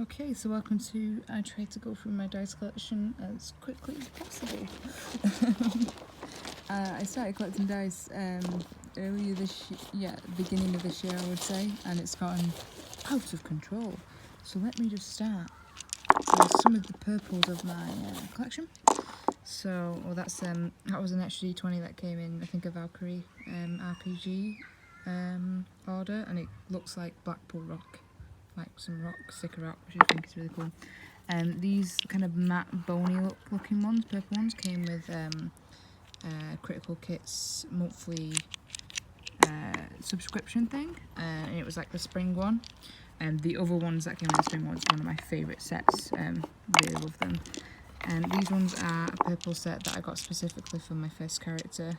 Okay, so welcome to I tried to go through my dice collection as quickly as possible. I started collecting dice earlier beginning of this year I would say, and it's gotten out of control. So let me just start with some of the purples of my collection. So, well, that was an extra D20 that came in, I think, a Valkyrie RPG order, and it looks like Blackpool Rock, like some rock, sticker rock, which I think is really cool. These kind of matte, bony looking ones, purple ones, came with Critical Kit's monthly subscription thing, and it was like the spring one. And the other ones that came in the spring one was one of my favourite sets. Really love them. These ones are a purple set that I got specifically for my first character,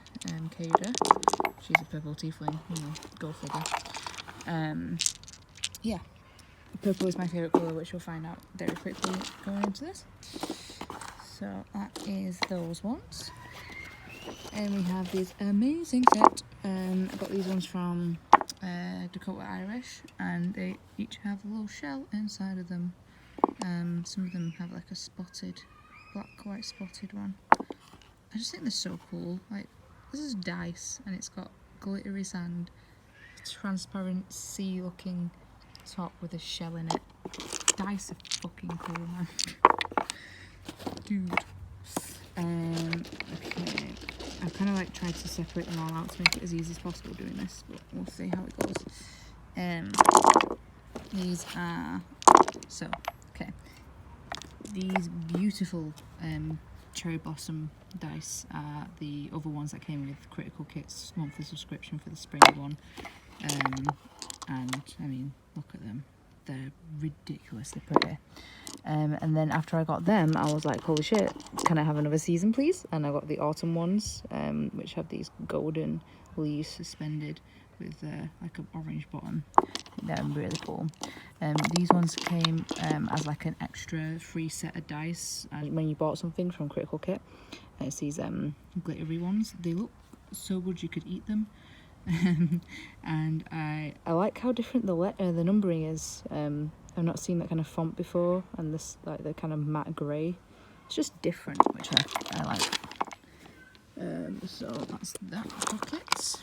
Kada. She's a purple tiefling, go figure. Yeah, purple is my favourite colour, which you'll find out very quickly going into this. So that is those ones. And we have this amazing set. I got these ones from Dakota Irish, and they each have a little shell inside of them. Some of them have like a spotted, black, white spotted one. I just think they're so cool. Like, this is dice, and it's got glittery sand, transparent sea looking top with a shell in it. Dice are fucking cool, man. Dude. Okay. I've kind of like tried to separate them all out to make it as easy as possible doing this, but we'll see how it goes. These are these beautiful cherry blossom dice are the other ones that came with Critical Kit's monthly subscription for the spring one. And I mean, look at them, they're ridiculously pretty. And then after I got them, I was like, holy shit, can I have another season please? And I got the autumn ones, which have these golden leaves suspended with like an orange bottom. They're really cool. These ones came as like an extra free set of dice when you bought something from Critical Kit. It's these glittery ones. They look so good you could eat them. And I like how different the numbering is. I've not seen that kind of font before, and this, like, the kind of matte grey. It's just different, which I like. So that's that pocket.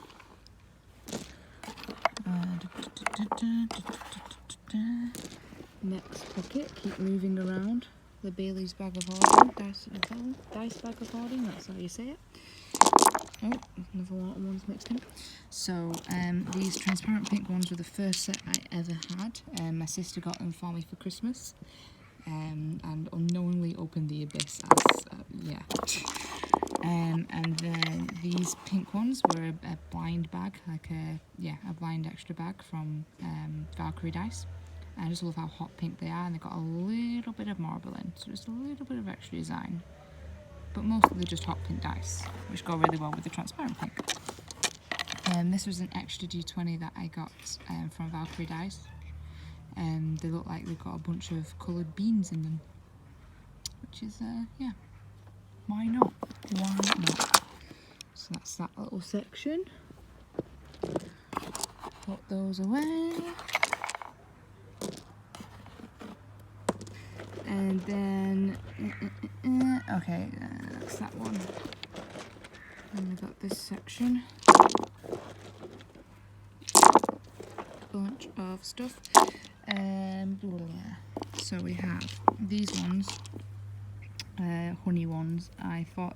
Next pocket, keep moving around. The Bailey's Bag of Hoarding, dice bag of hoarding, that's how you say it. Oh, another lot of ones mixed in. So these transparent pink ones were the first set I ever had. My sister got them for me for Christmas, and unknowingly opened the abyss as and then these pink ones were a blind bag, like a blind extra bag from Valkyrie Dice. I just love how hot pink they are, and they've got a little bit of marble in, so just a little bit of extra design. But mostly they're just hot pink dice, which go really well with the transparent pink. This was an extra D20 that I got from Valkyrie Dice. They look like they've got a bunch of coloured beans in them, which is, yeah, why not? Why not? So that's that little section. Put those away. And then, okay, that's that one. And we've got this section. Bunch of stuff. So we have these ones, honey ones. I thought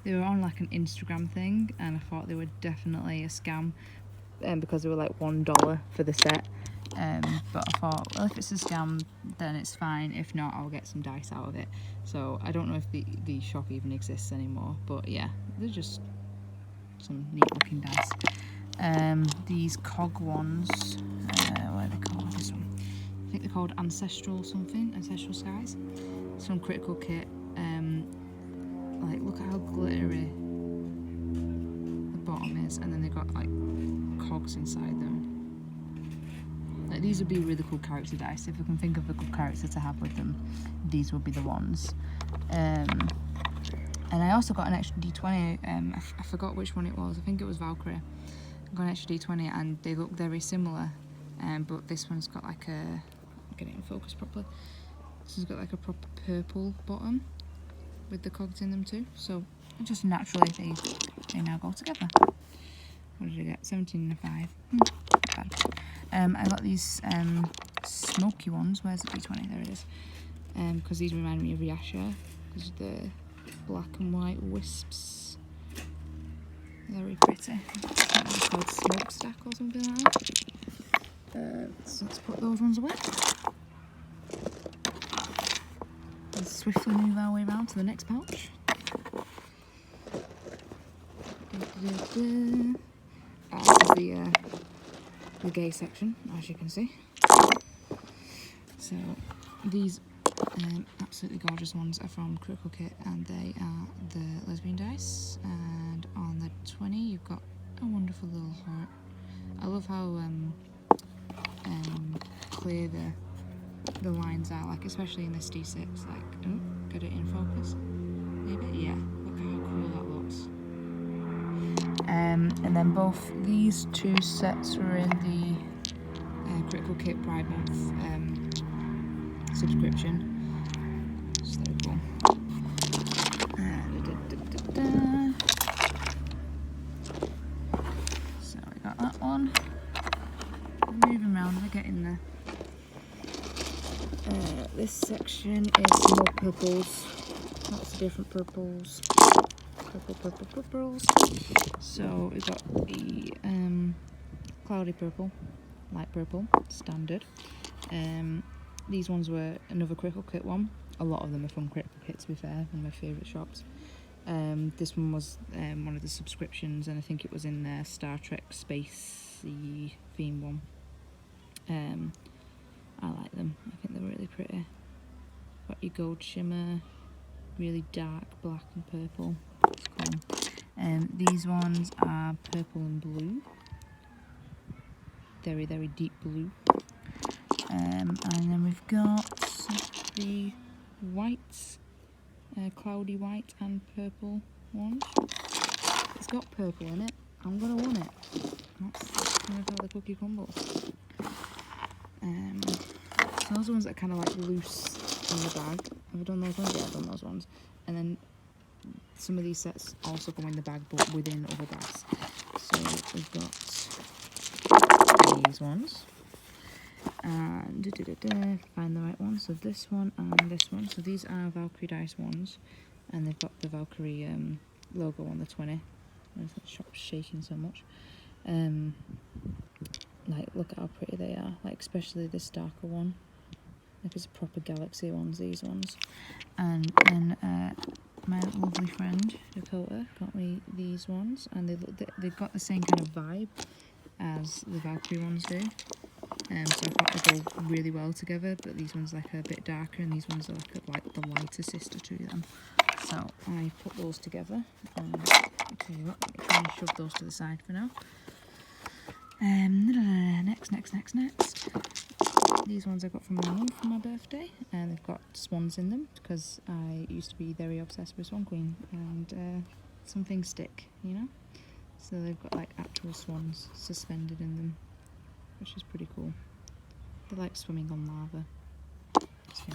they were on like an Instagram thing, and I thought they were definitely a scam, because they were like $1 for the set. But I thought, well, if it's a scam, then it's fine. If not, I'll get some dice out of it. So I don't know if the shop even exists anymore, but yeah, they're just some neat looking dice. These cog ones, what are they called? This one, I think they're called Ancestral something, Ancestral Skies. Some Critical Kit. Like, look at how glittery the bottom is, and then they've got like cogs inside them. Like, these would be really cool character dice. If I can think of a good character to have with them, these would be the ones. And I also got an extra D20. I forgot which one it was. I think it was Valkyrie. I got an extra D20, and they look very similar. But this one's got like a get it in focus properly. This has got like a proper purple bottom with the cogs in them too. So just naturally they now go together. What did I get? 17 and a 5. Not bad. I got these smoky ones. Where's the B20? There it is. Because these remind me of Yasha, because of the black and white wisps. Very pretty. I think it's called Smokestack or something like that. So let's put those ones away. And swiftly move our way around to the next pouch. This is the gay section, as you can see. So these absolutely gorgeous ones are from Critical Kit, and they are the lesbian dice. And on the 20, you've got a wonderful little heart. I love how clear the lines are, like especially in this D6. Like, oh, get it in focus. Maybe, yeah. Look how cool that looks. And then both these two sets were in the Critical Kit Pride Month subscription. Just very cool. So we got that one. Moving around, we're getting there. This section is more purples. Lots of different purples. Purples. So we've got the cloudy purple, light purple, standard. These ones were another Critical Kit one. A lot of them are from Critical Kit, to be fair, one of my favourite shops. This one was one of the subscriptions, and I think it was in their Star Trek spacey theme one. I like them. I think they're really pretty. Got your gold shimmer, really dark black and purple. It's cool. These ones are purple and blue. Very, very deep blue. And then we've got the whites, cloudy white and purple ones. It's got purple in it. I'm gonna want it. That's kind of how the cookie crumbles. So those are ones that are kind of like loose in the bag. Have I done those ones? Yeah, I've done those ones. And then some of these sets also go in the bag, but within other bags. So we've got these ones. And find the right one. So this one and this one. So these are Valkyrie dice ones, and they've got the Valkyrie logo on the 20. The shop's shaking so much. Like, look at how pretty they are. Like, especially this darker one. Like, it's a proper galaxy ones, these ones. And then my lovely friend Dakota got me these ones, and they've got the same kind of vibe as the Valkyrie ones do. So I thought they go really well together, but these ones are like a bit darker, and these ones are like the lighter sister to them. So I put those together. Okay, let me try and shove those to the side for now. Next. These ones I got from my mum for my birthday, and they've got swans in them because I used to be very obsessed with Swan Queen, and some things stick, you know. So they've got like actual swans suspended in them, which is pretty cool. They're like swimming on lava. So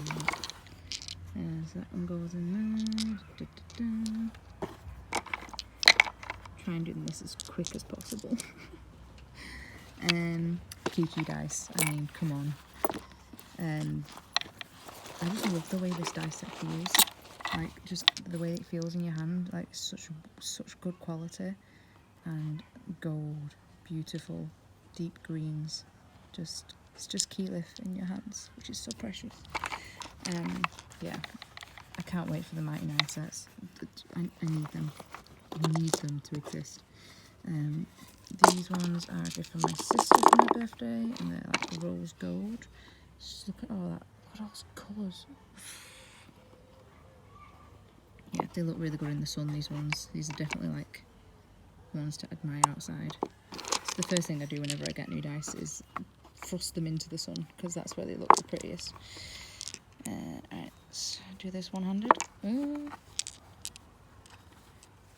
that one goes in there. Try and do this as quick as possible. Kiki dice. I mean, come on. I just love the way this dice set feels. Like, just the way it feels in your hand. Like, such good quality. And gold, beautiful, deep greens. It's just Keyleth in your hands, which is so precious. Yeah, I can't wait for the Mighty 9 sets. I need them. I need them to exist. These ones are a gift from my sister for my birthday, and they're like rose gold. Just look at all that. Look at all those colours. Yeah, they look really good in the sun, these ones. These are definitely like ones to admire outside. So the first thing I do whenever I get new dice is thrust them into the sun, because that's where they look the prettiest. Alright, let's do this one-handed. Ooh.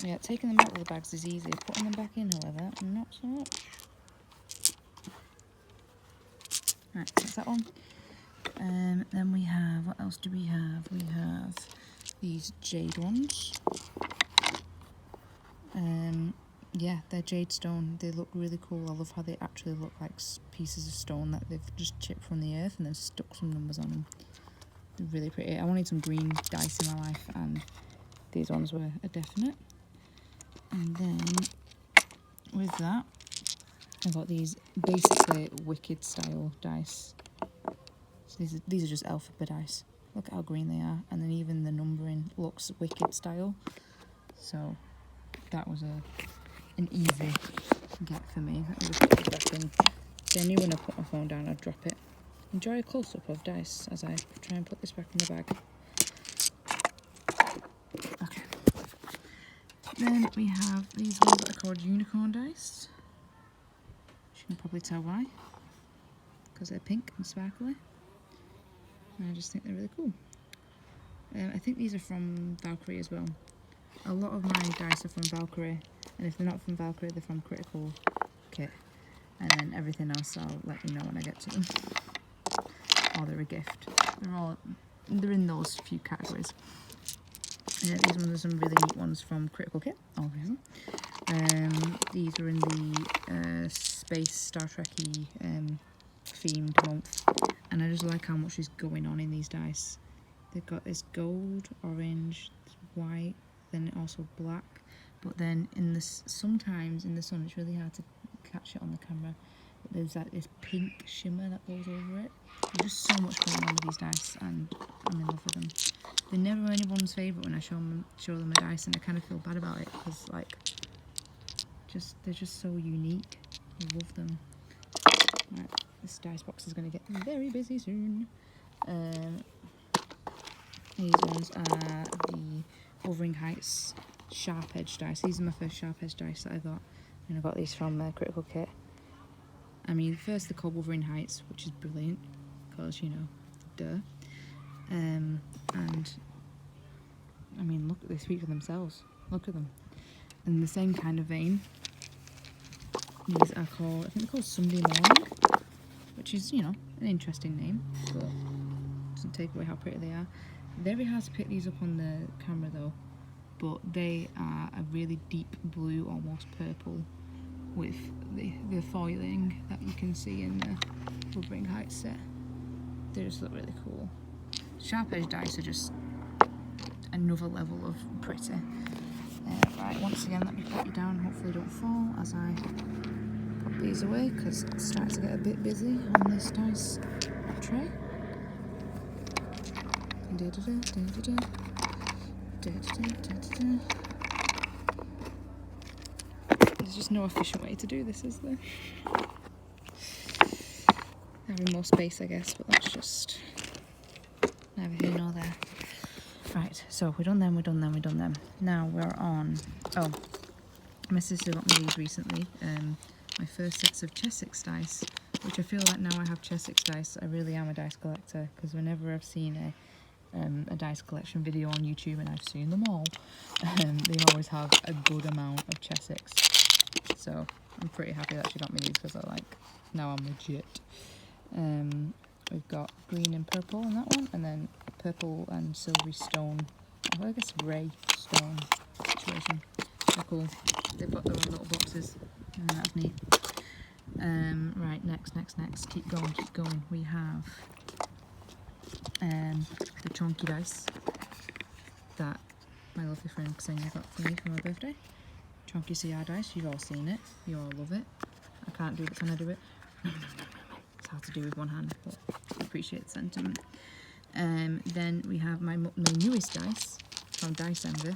Yeah, taking them out of the bags is easy. Putting them back in, however, not so much. Right, that's that one. Then we have, what else do we have? We have these jade ones. Yeah, they're jade stone. They look really cool. I love how they actually look like pieces of stone that they've just chipped from the earth and then stuck some numbers on them. They're really pretty. I wanted some green dice in my life, and these ones were a definite. And then with that, I got these basically Wicked style dice. So these are just alphabet dice. Look at how green they are, and then even the numbering looks Wicked style. So that was an easy get for me. Let me just put it back in. So I knew when I put my phone down I'd drop it. Enjoy a close-up of dice as I try and put this back in the bag. Okay. Then we have these ones that are called unicorn dice. You can probably tell why. Because they're pink and sparkly. And I just think they're really cool. I think these are from Valkyrie as well. A lot of my dice are from Valkyrie, and if they're not from Valkyrie, they're from Critical Kit. And then everything else I'll let you know when I get to them. Or they're a gift. They're in those few categories. These ones are some really neat ones from Critical Kit, obviously. These are in the Space Star Trek-y themed month, and I just like how much is going on in these dice. They've got this gold, orange, white, then also black, but then sometimes in the sun it's really hard to catch it on the camera, but there's like this pink shimmer that goes over it. There's just so much going on with these dice, and I'm in love with them. They're never anyone's favourite when I show them a dice, and I kind of feel bad about it because like they're just so unique. I love them. Right, this dice box is going to get very busy soon. These ones are the Wuthering Heights Sharp Edge dice. These are my first Sharp Edge dice that I got, and I got these from Critical Kit. I mean, first they're called Wuthering Heights, which is brilliant because, you know, duh. And I mean, look, they speak for themselves. Look at them. In the same kind of vein, these are called, I think they're called Sunday Morning, which is, you know, an interesting name, but doesn't take away how pretty they are. Very hard to pick these up on the camera though, but they are a really deep blue, almost purple, with the foiling that you can see in the Wuthering Heights set. They just look really cool. Sharp edge dice are just another level of pretty. Right, once again, let me put you down, hopefully don't fall as I put these away because it's starting to get a bit busy on this dice tray. There's just no efficient way to do this, is there? Having more space, I guess, but that's just neither here nor there. Right, so we've done them. Now we're on... Oh, my sister got me these recently. My first sets of Chessex dice, which I feel like now I have Chessex dice, I really am a dice collector, because whenever I've seen a dice collection video on YouTube, and I've seen them all, they always have a good amount of Chessex. So I'm pretty happy that she got me these because I like, now I'm legit. We've got green and purple on that one, and then purple and silvery stone, I guess grey stone situation. They're cool. They've got their own little boxes, and that's neat. Right, next. Keep going. We have the chunky dice that my lovely friend Ksenia got for me for my birthday. Chunky CR dice, you've all seen it, you all love it. I can't do it, can I do it? No. It's hard to do with one hand, but I appreciate the sentiment. Then we have my newest dice from Dice Envy.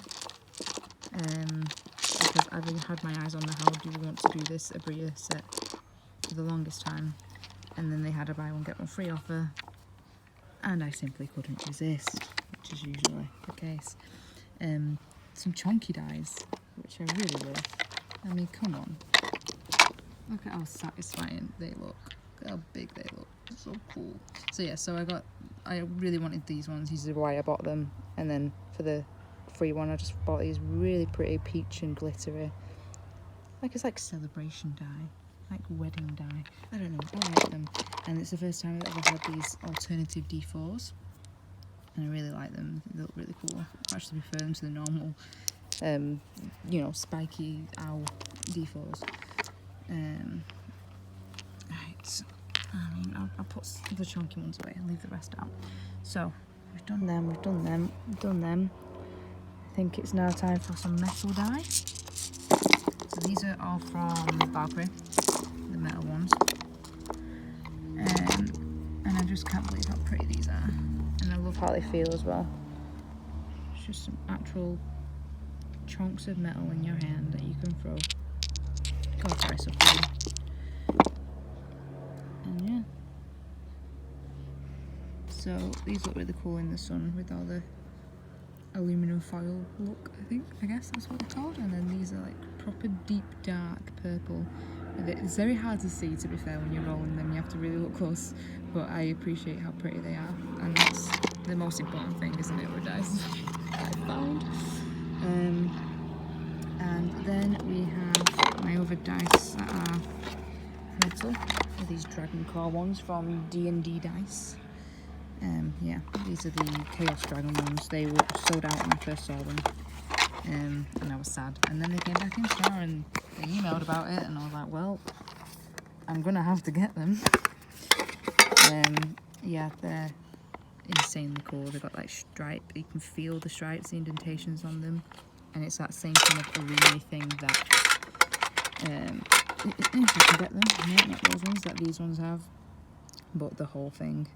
Because I've had my eyes on the how do we want to do this Abria set for the longest time. And then they had a buy one get one free offer. And I simply couldn't resist, which is usually the case. Some chunky dies, which I really love. I mean, come on. Look at how satisfying they look. Look at how big they look. So cool. So yeah, I really wanted these ones. These are why I bought them. And then for the free one, I just bought these really pretty peach and glittery. Like, it's like celebration die. like wedding dye. I don't know, I like them. And it's the first time I've ever had these alternative D4s. And I really like them, they look really cool. I actually prefer them to the normal, you know, spiky owl D4s. Right, I mean, I'll put the chunky ones away and leave the rest out. So, we've done them, we've done them, we've done them. I think it's now time for some metal dye. So these are all from Valkyrie, the metal ones. And I just can't believe how pretty these are. And I love how they feel as well. It's just some actual chunks of metal in your hand that you can throw. God, they're so pretty. And yeah. So these look really cool in the sun with all the aluminum foil look, I guess that's what they're called. And then these are like proper deep dark purple. It's very hard to see, to be fair, when you're rolling them. You have to really look close, but I appreciate how pretty they are, and that's the most important thing, isn't it, with dice I found. And then we have my other dice that are metal. These Dragon Core ones from D&D Dice. Yeah, these are the Chaos Dragon ones. They were sold out when I first saw them, and I was sad. And then they came back in store and they emailed about it, and I was like, well, I'm gonna have to get them. Yeah, they're insanely cool. They've got like stripe. You can feel the stripes, the indentations on them, and it's that same kind of arena thing that if you can get them, not those ones that these ones have, but the whole thing.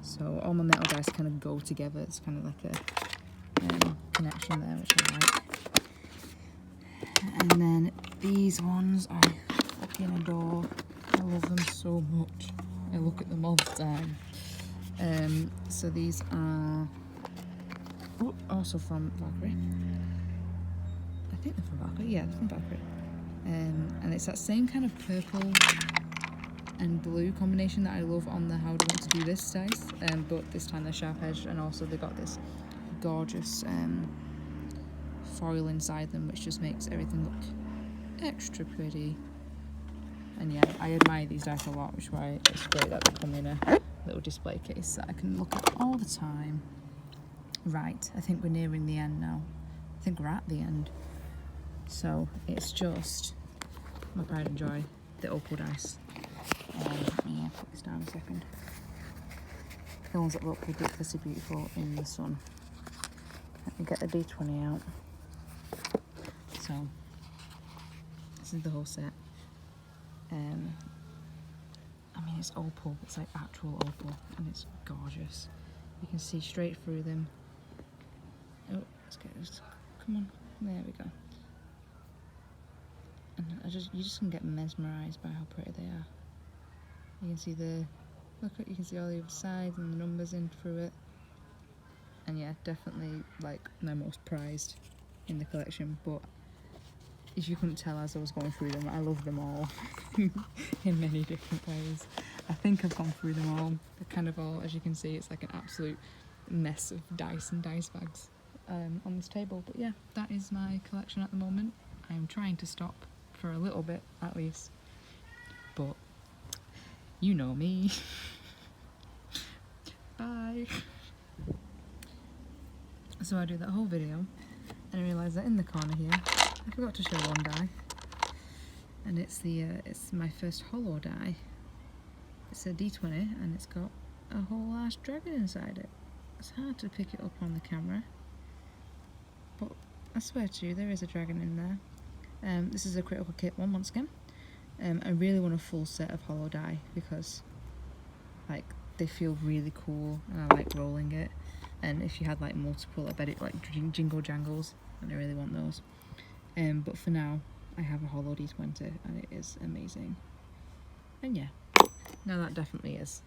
So all my metal dice kind of go together. It's kind of like a connection there, which I like. And then these ones I fucking adore. I love them so much. I look at them all the time. So these are also from Valkyrie. I think they're from Valkyrie. Yeah, they're from Valkyrie. And it's that same kind of purple and blue combination that I love on the How Do You Want to Do This dice, but this time they're sharp edged, and also they got this gorgeous foil inside them, which just makes everything look extra pretty. And yeah, I admire these dice a lot, which is why it's great that they come in a little display case that I can look at all the time. Right, I think we're nearing the end now. I think we're at the end. So it's just my pride and joy, the opal dice. Yeah, put this down a second. The ones that look ridiculously beautiful in the sun. Let me get the D20 out. So, this is the whole set. I mean, it's opal, it's like actual opal, and it's gorgeous. You can see straight through them. Oh, let's get this. Come on, there we go. And you just can get mesmerised by how pretty they are. You can see you can see all the other sides and the numbers in through it. And yeah, definitely like my most prized in the collection, but if you couldn't tell as I was going through them, I love them all in many different ways. I think I've gone through them all. They're kind of all, as you can see, it's like an absolute mess of dice and dice bags on this table. But yeah, that is my collection at the moment. I'm trying to stop for a little bit at least, but you know me. Bye. So I do that whole video and I realised that in the corner here I forgot to show one die, and it's my first holo die. It's a D20 and it's got a whole ass dragon inside it. It's hard to pick it up on the camera, but I swear to you there is a dragon in there. This is a Critical Kit one once again. I really want a full set of holo die because like they feel really cool and I like rolling it, and if you had like multiple, I bet it like jingle jangles, and I really want those. But for now I have a holo D20 and it is amazing. And yeah, now that definitely is